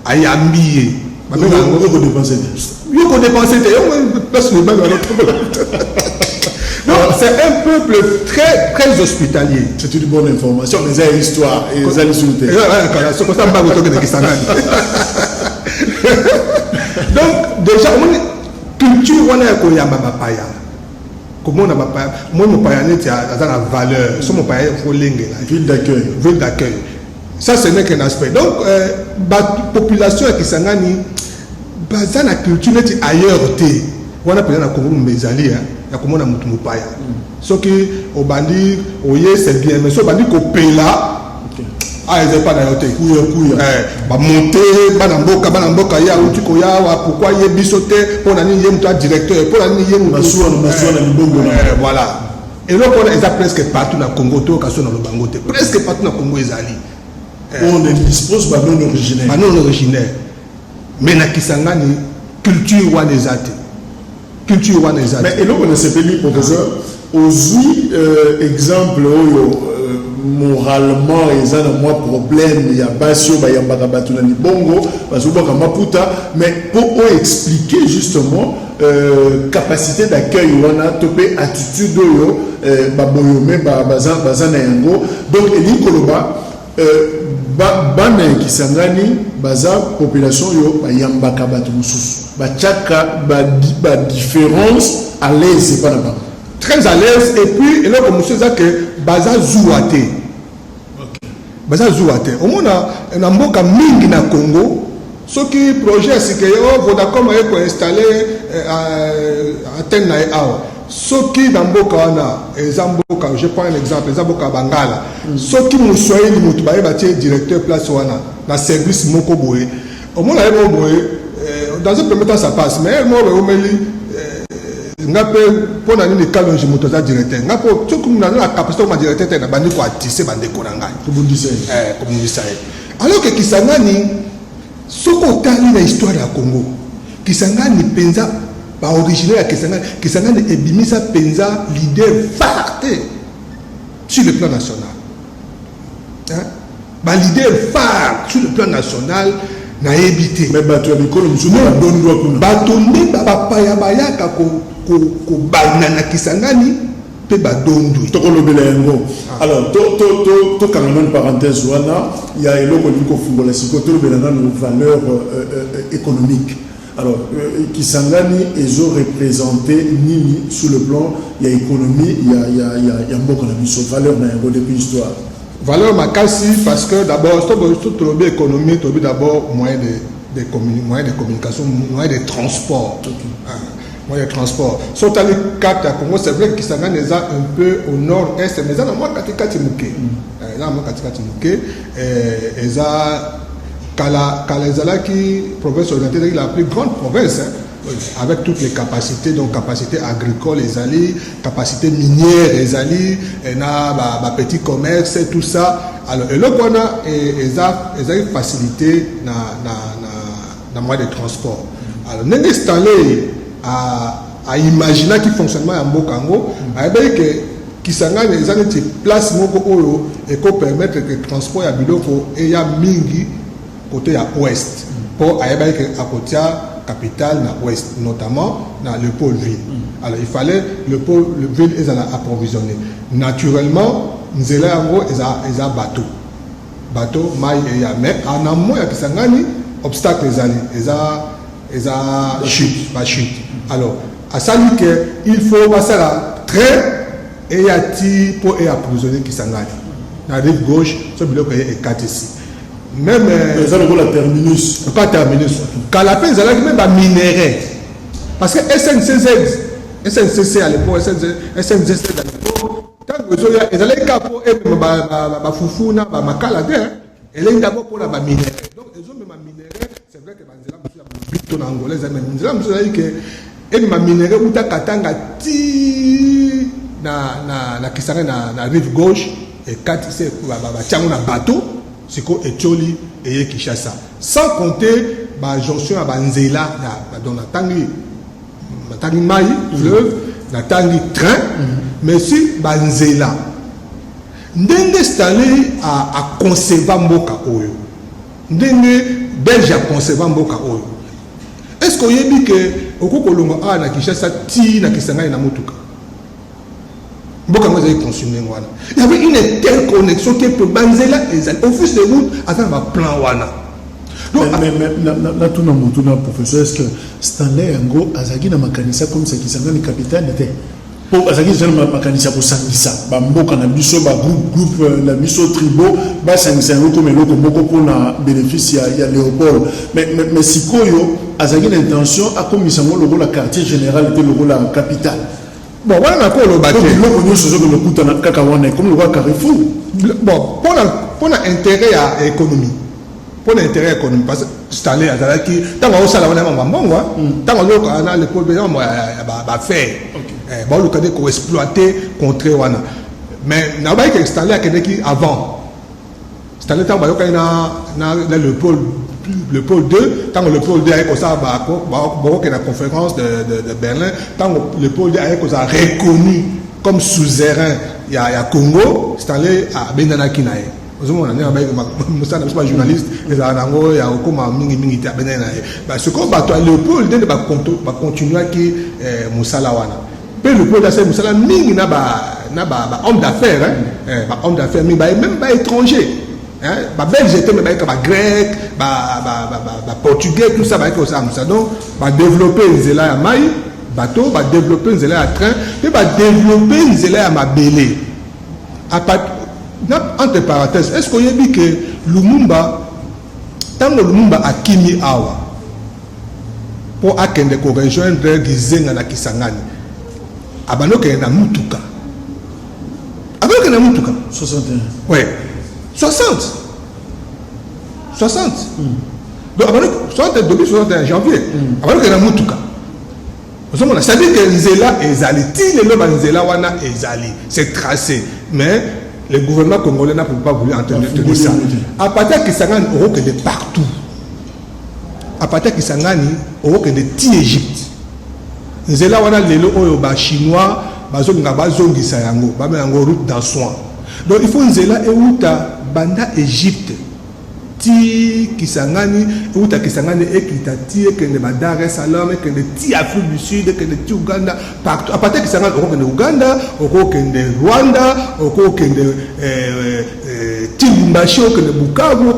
B: ayambiye babenga
A: yoko dépenser te
B: yo place mobali wana donc c'est un peuple très très hospitalier.
A: C'est une bonne information mais c'est histoire et ça les souhaiter
B: c'est comme ça mbago to ke Kisangani donc déjà culture wana ya koyamba bapaya komona bapaya moi mopaya neti aza na valeur so mopaya folenge la
A: ville d'accueil
B: ça ce n'est qu'un aspect donc population ya Kisangani baza na culture neti ailleurs te wana pena na Congo mbezali ya komona mutu mopaya soki obandi oye c'est bien mais so bandi kopela ils pas dans l'hôtel ba monter bana mboka ya uti ko ya wa pourquoi ye bisoté pour nani ye muta directeur pour nani ye muta
A: na libongo
B: voilà et donc on est presque partout na Congo to ka so na lobangote presque partout na Congo ezali
A: on dispose ba non originaire
B: mais na Kisangani culture wana ezate mais
A: et là on s'appelle professeur ozui exemple oyo moralement ils ont moins problème il y a basio ba yambaka batu na libongo bazuba ka maputa mais pour expliquer justement capacité d'accueil wana topé attitude oyo ba boyome ba bazana yango donc eli koloba bana Kisangani baza population yo ba yambaka batu mususu ba chaka ba différence à l'aise c'est pas là-bas
B: très à l'aise et puis là comme monsieur ça que baza zouate au monde na mboka mingi na Congo soki projet sike yo Vodacom a ko installer antenne na awa soki na mboka wana ezamboka je prends un exemple ezamboka Bangala soki muswahili mutu baye batie directeur place wana na service moko boye au monde ayo boye dans un premier temps ça passe mais moi omeli ngape pona nini kalonji moto za directeur ngapo tuku na la capacité ma directeur na bandi ko atisse bande ko ngai
A: kobundisa
B: alors que Kisangani soko tali na histoire ya Congo Kisangani penza originaire à Kisangani et Bimisa Penza, leader phare sur le plan national. Hein? Leader phare sur le plan national, n'a évité.
A: Mais tu as dit que nous
B: Batonné, Bapaya Bayaka, ko banana Kisangani, pe badondui.
A: Alors, quand on a une parenthèse, il y a une valeur économique. Alors, Kisangani, ils ont représenté Nini sur le plan, il y a économie, il y a beaucoup de valeur depuis l'histoire.
B: Valeur Makassi, parce que d'abord, tout le économie, tout d'abord, moyen de communication, moyen de transport. Okay. Moyen de transport. Sauf à les cartes à Congo, c'est vrai que Kisangani est un peu au nord-est, mais il y a moins Katikati Mouké. Il y a moins Katikati Mouké. Et ça. Kala qui province orientée, la plus grande province, hein, avec toutes les capacités, donc capacité agricole, les alliés, capacité minière, les alliés, et na petit commerce, tout ça. Alors, et là, on a une facilité dans moyen de transport. Alors, nous installé à imaginer qui fonctionnement en Bokango, avec que Kisangani, les années place moko et qu'on permettre que le transport à Biloko et ya mingi côté à ouest pour aller à côté capitale à ouest, notamment dans le pôle ville. Alors il fallait le pôle ville ils allaient approvisionner. Naturellement, nous avons un bateau maille et ya mais en amont il y a Kisangani obstacle les alliés chute. Alors à ça que il faut passer la train et y a pour approvisionner Kisangani. La rive gauche, ce bloc est 4 ici. Même
A: la terminus.
B: Pas terminus. Quand la peine, même la minerai. Parce que SNCC à l'époque, SNCC à l'époque, quand vous avez les capots et ma foufouna, ma calade, elle est d'abord pour la minerai. Donc, ils ont même ma minerai. C'est vrai que les angolais, mais ma minerai, où ta katanga, ti, na Kisangani, na rive gauche, et 4, c'est un bateau. Siko Etioli et Kishasa. Sans compter la jonction à Banzela, dans la Tangi Maï, fleuve, la Tangi train, mais si Banzela. Ndenge installé à conserver Mboka Oyo. Ndenge belge à conserver Mboka Oyo. Est-ce qu'on y a dit que au Kokolongo a na Kishasa ti na Kisangani na Motuka? Il y avait une telle connexion que pour Banzela et office de route attend un plan wana.
A: Mais tout le professeur, est-ce que Stanley Ango Azagi na makanisa comme ça qui s'en est capitaine était pour Azagi c'est na makanisa pour Sangisa bamboka na biso ba groupe na biso tribo ba Sangisa comme loko moko pour na bénéfice ya Léopold mais sikoyo Azagi l'intention a comme ça le la quartier général était le la capitale.
B: Bon, voilà encore le bateau.
A: Comme le roi Carrefour.
B: Bon, pour l'intérêt à l'économie. Pour l'intérêt économique. Parce que c'est allé à Zalaki. Tant qu'on a ça, on a un bon, tant qu'on a le pôle, on va faire. Bon, le cas qu'on exploiter contre Wana. Mais, il y a qui installé à Keneki avant. C'est allé tant qu'on a le pôle. Le pôle 2, tant que le pôle 2 a la conférence de Berlin, tant que le pôle 2 a reconnu comme suzerain, il y a Congo, c'est allé à Benana Kinae. Vous savez, je ne suis pas journaliste, il y a un mingi à Benana. Ce qu'on va le pôle 2 va continuer à Moussalawana. Puis le pôle 2 c'est Moussala, mingi n'a pas homme d'affaires, même pas étranger. Bah belge était mais bah grec, bah portugais, tout ça, bah ça. Donc, bah développer une zéla à maï, bateau, bah développer une zéla à train, et bah développer une zéla à mabélé. Entre parenthèses, est-ce qu'on y a dit que Lumumba, tant que Lumumba a Kimi Awa, pour akende ko rejoindre Gizenga na Kisangani, abanoke na Mutuka. Abanoke na Mutuka.
A: 61.
B: Ouais. 60. Donc, depuis 61 janvier, avant que la Mutuka. C'est-à-dire que Nzela est allé. Si les noms Nzela wana est allé, c'est tracé. Mais le gouvernement congolais n'a pas voulu entendre ça. À partir de Kisangani, on que de partout. À partir de Kisangani, on que de Ti-Égypte. nzela wana lelo oyo ba chinois bazonga bazongisa yango ba yango route d'Assouan. Donc il faut nzela euta banda Égypte ti Kisangani euta Kisangani ekita ti ekende ba Dar es Salaam ekende ti Afrique du Sud ekende ti Uganda partout à partir Kisangani okende Uganda okende Rwanda okende ti Lubumbashi okende Bukavu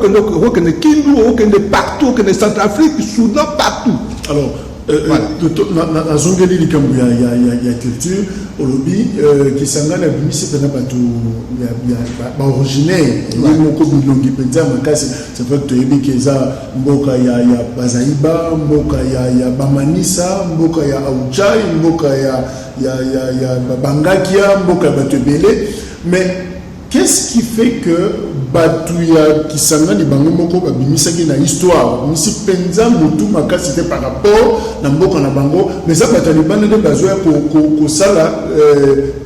B: okende Kindu okende partout okende Centrafrique Soudan partout.
A: Alors na zongeli likambo ya culture olobi Kisangani abimisi pena bato ya originaire moko bilongi penza makasi. C'est vrai que toyebi keza mboka ya Bazaiba, mboka ya Bamanisa, mboka ya Auchai, mboka ya Bangakia, mboka ya bato ebele. Mais qu'est-ce qui fait que Batouya Kisangani bango moko babimisaki na histoire misi penza mutu makasi te par rapport na mboka na bango, mais ça batali bana de bazoya ko sala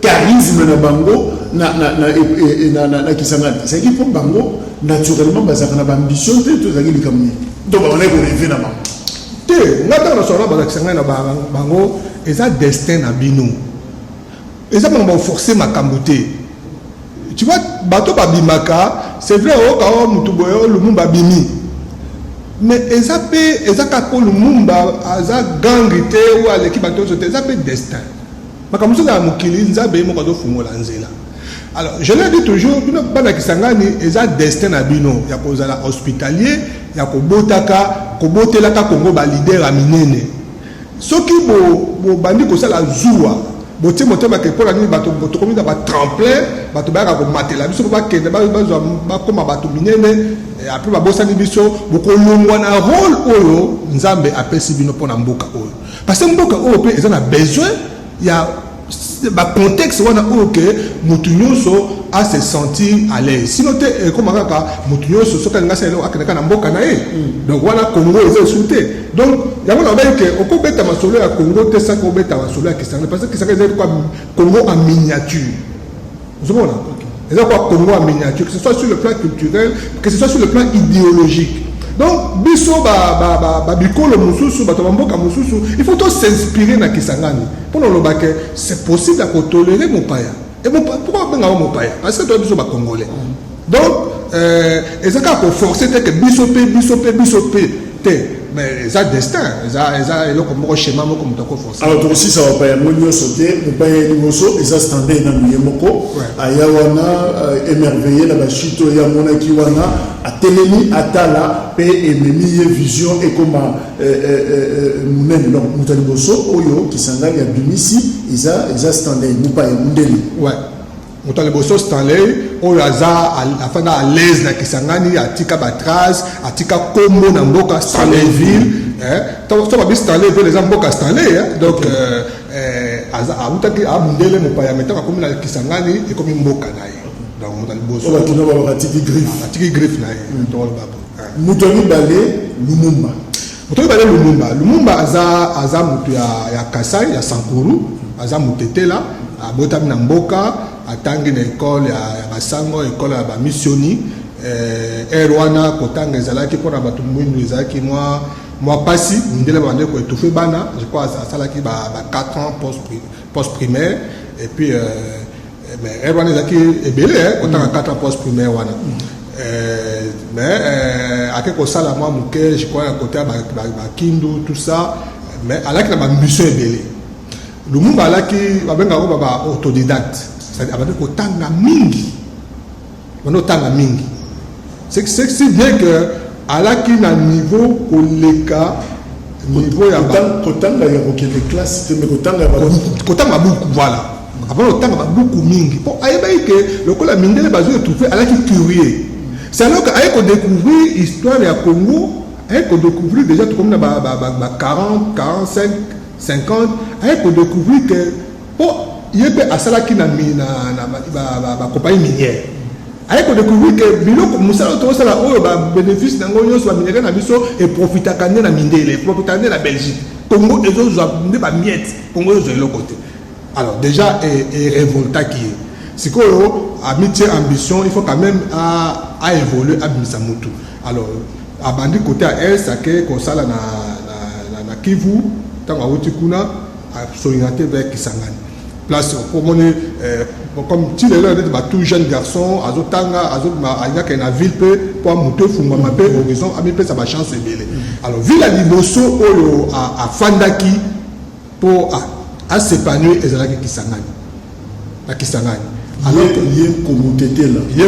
A: charisme na bango na Kisangani. C'est qui pour bango naturellement bazaka na ambition te to zaki likamni donc on est ko rêver na bango
B: te ngata na sona bazaka Kisangani na bango eza destin na bino eza bango forcer makambo te. Tu vois, bateau babimaka, c'est vrai, au cas où Mutuboyo, le Mumba bimi. Mais ezaka pour le Mumba, aza gangité ou à l'équipe bateau, c'est un destin. Mais comme ça, dans Mukili, Nzabe, Mokado Fumo Lanzela. Alors, je l'ai dit toujours, Bana Kisangani, eza destin à bino. Il y a posé la hospitalier, il y a Kobotaka, Kobotelaka, Kongo, ba leader à Minene. Ce qui bo bandi ko la Zoua. Boté motema ke pour la nuit bato comme da ba tremplin bato ba ko matela biso ba kende ba koma bato minene après ba bossa ni biso boko longwa na rôle oyo nzambe apesi bino pona mboka oyo parce que mboka oyo pe ezana besoin ya ba contexte wana oyo ke mutu nyonso a se sentir à l'aise sinon te comme kaka mutu nyonso soka ngasa elo akeneka na mboka na ye donc wana Congo eza souté donc yango na baike okobeta masolo ya Congo te saka obeta masolo ya Kisangani parce que Kisangani c'est quoi Congo en miniature vous voyez c'est quoi Congo en miniature que ce soit sur le plan culturel que ce soit sur le plan idéologique donc biso ba bikolo mususu bato mboka mususu il faut tous s'inspirer na Kisangani pour le bac c'est possible à tolérer mon paya et pourquoi ben mon paya parce que toi biso ba congolais donc ezaka ko forcer que biso pe mais ça destin ça le comme schéma comme ta force
A: alors aussi ça va pas y monio sauter on pas y moso et ça standard na miyemoko aya wana émerveillé la bashito ya mona ki wana atelemi atala pe ememi vision et comme munene donc mutali boso oyo Kisangani ya bimisi isa standard nous pas y mundeli
B: ouais mutali boso Stanley oyo aza afana à l'aise na Kisangani atika batras atika kombo na mboka Stanleyville to ba Stanley veut les mboka Stanley donc aza amutaki abundele mopaya metaka komi na Kisangani e komi mboka na ye donc mutali boso
A: oba kino ba atiki griffe
B: na ye to ba
A: mutoni balé
B: Lumumba aza mutu ya Kasai ya Sankuru aza mutetela abotami na mboka atangi na école ya Basango école ya bamissioni erwana kotanga ezalaki mpona bato mwindu ezalaki mwa pasi ndele bande ko étouffer bana je crois asalaki ba 4 ans post primaire et puis mais erwana ezalaki ebele kotanga 4 ans post primaire wana mais ake kosala mwa moke je crois côté ba Kindu tout ça mais alaki na bambition ebele Lumumba alaki babenga ko ba autodidacte c'est-à-dire abandi kotanga mingi c'est si bien que alaki na niveau koleka niveau ya
A: kotanga ya kokende classe te mais
B: kotanga buku voilà avant kotanga buku mingi po ayebaki ke lokola mindele bazo trouver alaki curieux c'est alors que ayeko découvrir histoire ya Congo ayeko découvrir déjà comme na ba 40 45 50 ayeko découvrir que po yebe asalaki na ba compagnie minière ayeko découvrir que biloko musala to sala oyo ba bénéfice nango nyonso ba minéraux na biso et profitaka na mindele profitaka na Belgique Congo ezo ne ba miette Congo ezo le côté alors déjà et révolta qui sikoyo amitié ambition il faut quand même à évoluer à Bisamutu alors abandi côté à est ça que ko sala na Kivu tanga wuti kuna s'orienter vers Kisangani. Place pour mon comme si les gens étaient tout jeune garçon, azotanga, azotanga qui est na ville pour monter fungwa mapé horizon, ami peut ça va chance belé. Alors ville à liboso à Fandaki pour à s'épanouir et zalaki Kisangani. Na Kisangani.
A: Alors il y a communauté là.
B: Il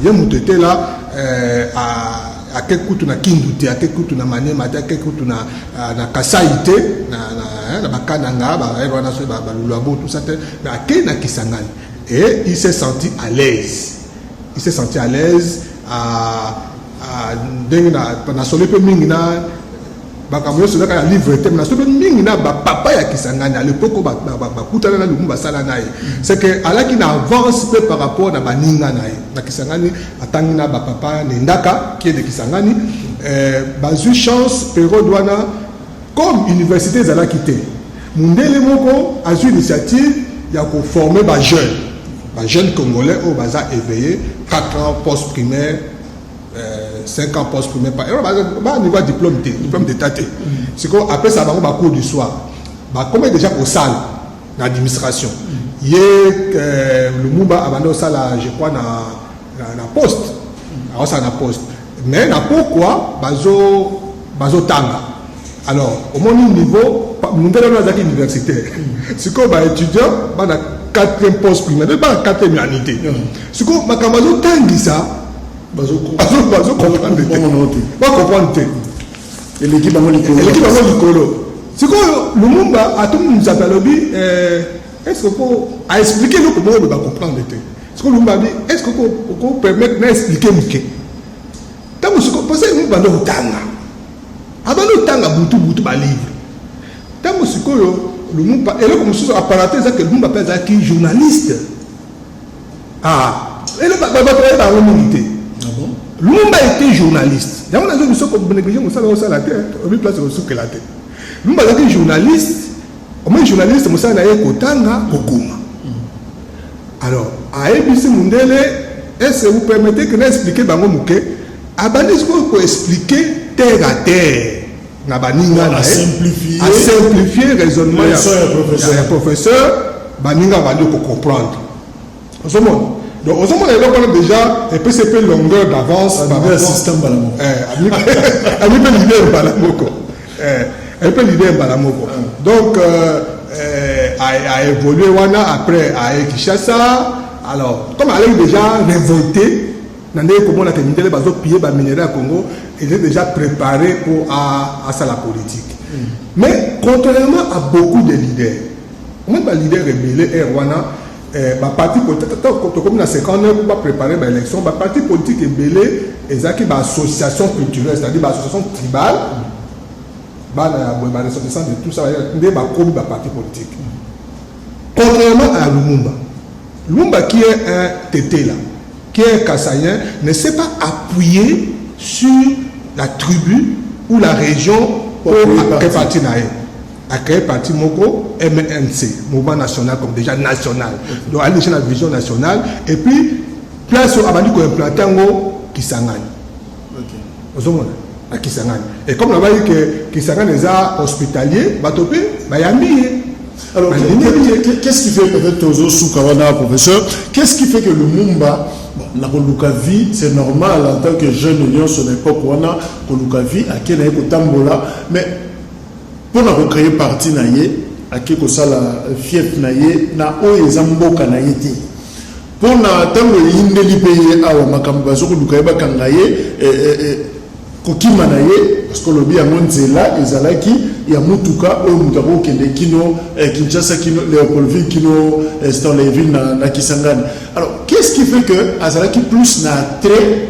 B: y a monté là à quel coup tu na kindute, à quel coup tu na mané, à quel coup tu na kasaïté, na bakananga, na so ba lulabo tout ça, mais à quel na Kisangani. Et il s'est senti à l'aise. Il s'est senti à l'aise à na solo pe mingina bakamyo so ka livre tem na solo mingina ba papa ya Kisangani à l'époque ba kutana na lumba sala nae. C'est que alaki na avance peu par rapport na baninga nae. Na Kisangani atangi na ba papa Nendaka qui est de Kisangani bazu chance pero douana comme université zala quitté. Mundele moko a eu initiative ya ko former ba jeunes congolais au baza éveillé 4 ans post primaire 5 ans post primaire par bah niveau diplôme d'état. C'est quoi après ça va cours du soir. Bah comme déjà au salle l'administration. Il le Mumba abandonne ça là je crois na poste. Alors ça na poste. Mais na pourquoi bazo tanga. Alors au mon niveau nous devons aller à l'université. C'est quoi bah étudiant bah na 4e poste primaire, pas 4e anité. C'est quoi ma kamazo tangi ça. Bazo comprendre. Pas comprendre. Et l'équipe a l'écolo. C'est quoi le monde a tout nous appelle est-ce qu'on a expliqué nous comment on va comprendre. C'est quoi le monde a dit est-ce qu'on peut permettre d'expliquer Miké. Tant que ce qu'on pense nous va nous tanga. Avant nous tanga butu ba livre. Tant que ce que le monde et là comme ça apparaît ça que le monde appelle ça qui journaliste. Ah, et le travailler dans l'humanité. Ah bon? Lumba était journaliste. Il y a une chose comme négligé ça la terre, au place que la terre. Lumba était journaliste. Au moins journaliste ça na kotanga kokuma. Alors, à ABC Mundele, est-ce que vous permettez que n'expliquer bango muke abandi ce qu'on peut expliquer terre à terre. À simplifier le raisonnement du professeur, Baninga va comprendre. Donc, au moment où on a déjà un PCP longueur d'avance par rapport au système Balamoko. Un peu l'idée Balamoko. Donc, a évolué après à Kinshasa. Alors, comme elle est déjà révoltée, comment on a terminé les bateaux pillés par minerais à Congo, il est déjà préparé pour à ça la politique. Mais contrairement à beaucoup de leaders, même les leaders rebelles et Rwanda, parti politique, comme la 59 pour préparer l'élection, parti politique rebelle, ils ont une association culturelle, c'est-à-dire une association tribale, les ressortissants de tout ça, ils ont comme parti politique. Contrairement à Lumumba qui est un tété là, qui est un Kassaïen, ne s'est pas appuyé sur la tribu ou la région pour créer parti naïe. A créé parti Moko, MNC, Mouvement National, comme déjà national. Donc, aller sur la vision nationale, et puis, place où Abadi ko implanté Kisangani. Ok. À Kisangani. Et comme on a dit que Kisangani est hospitalier, Batopé, Bayami.
A: Alors, qu'est-ce qui fait peut-être Tozo Soukawana, professeur, qu'est-ce qui fait que le Mumba, la Kolukavi, c'est normal en tant que jeune union sur l'époque où on a Kolukavi, à qui on a Tambola, mais pour nous créer parti naïe, à qui on a la fief naïe, na o ezamboka naïe. Pour nous attendre l'indeli pays à Makambazo Kolukaïba Kangaye, Kokima naïe, parce que le bien Monzela, Ezalaki, il y a Mutuka, Omutaro, Kino, Kinshasa, Kino, Léopoldville, Kino, Stanleyville, na Kisangani. Alors, qu'est-ce qui fait que Azalaki plus n'a trait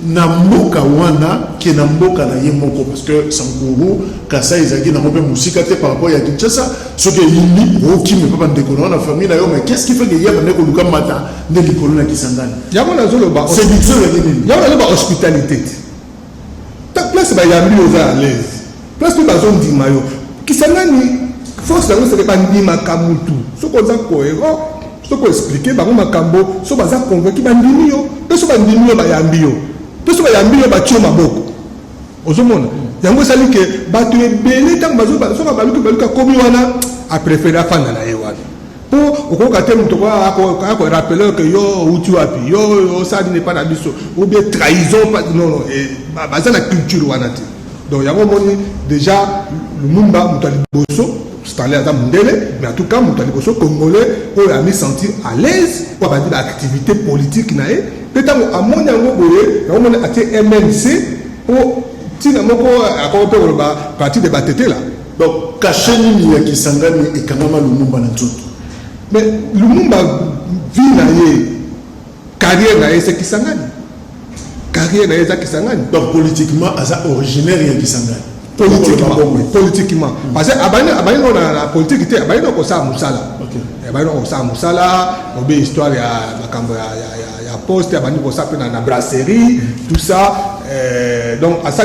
A: na mboka wana qui na mboka na yemoko parce que Sankuru, Kasa, Izaki, na mboka musika te par rapport à Kinshasa, ce que yini, Roki, mais pas de décoller la famille là, mais qu'est-ce qui fait que y a un Luka Mata, de l'école na Kisangani? C'est difficile, il y a une hospitalité. Ta place, il y a mieux à l'aise. Place de la zone d'Imayo. Kisangani, force de c'est pas Ndima Kamutu. Ce qu'on a cohérent, ce qu'on explique, Baroma Kambo, ce qu'on a convaincu, Bandimio, ce qu'on a dit, Bayambio. Tout ce qu'on a mis au Maboko. Aux hommes,
B: yango sali que bato ebele tant bazo soka baluka komi wana a préféré afanda na ye wana po okoka te muto ko rappeler que yo uti wapi yo ça n'est pas na biso ou bien trahison non baza na culture wana te donc yango moni déjà Lumumba muto liboso c'est-à-dire à Mundele, mais en tout cas, les Congolais ont mis sentir à l'aise pour avoir l'activité politique. Peut-être à mon niveau, on a été MNC pour le parti de Batété là.
A: Donc, caché ni qui s'engage et quand même Lumumba n'a tout.
B: Mais Lumumba vit na carrière na c'est qui s'engage. Carrière na c'est qui s'engage.
A: Donc politiquement, c'est originaire qui s'engage.
B: Politiquement. Parce que la politique était ça musala. Ça musala, histoire il y a poste, il y a ça na brasserie, tout ça. Donc à ça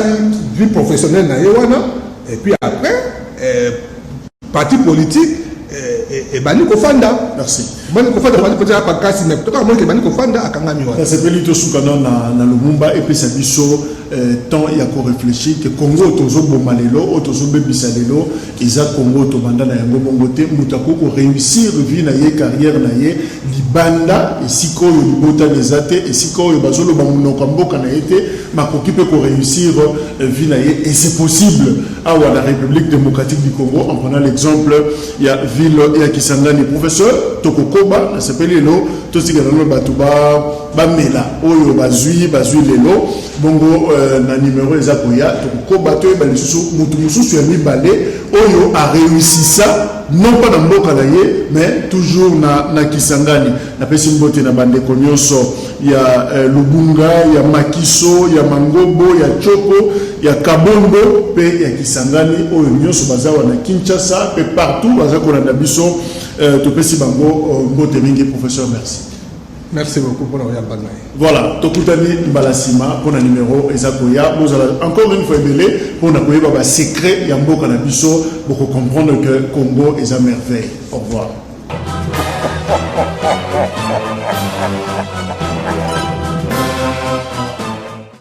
B: vie professionnelle na yewana et puis après parti politique et bani kofanda.
A: Merci.
B: Bani kofanda bani kofanda pa kasi mais to ka mo ke bani kofanda akangami wana.
A: C'est pelito sukana na Lumumba et puis ça biso temps il y a qu'on réfléchit que Congo tozo bomalelo tozo bebisalelo iza Congo to banda na yango bongote mutako ko réussir vie na ye carrière na ye libanda et siko yo libota nezate et siko yo bazolo bamunoko mboka na yete makoki pe ko réussir vie na ye et c'est possible à la République démocratique du Congo en prenant l'exemple il y a ville ya Kisangani professeur Tokokoba na sepelelo to sigana batuba bamela oyo bazui lelo bongo na numéro ezakoya Tokokoba to ba lisusu mutu mususu ya mibale oyo a réussi ça non pas dans mboka na ye mais toujours na Kisangani na pesi mbote na bande konyoso ya Lubunga ya Makiso ya Mangobo ya Choko ya Kabongo pe ya Kisangani oyo nyonso bazawa na Kinshasa pe partout bazako na biso to pesi bango mbote mingi professeur merci.
B: Merci beaucoup pour la bande.
A: Voilà, Tokutani Balasima pour le numéro Ezakoya. Vous allez encore une fois belé pour nous connaître le secret Yambo Kanabiso pour comprendre que Congo est à merveille. Au revoir.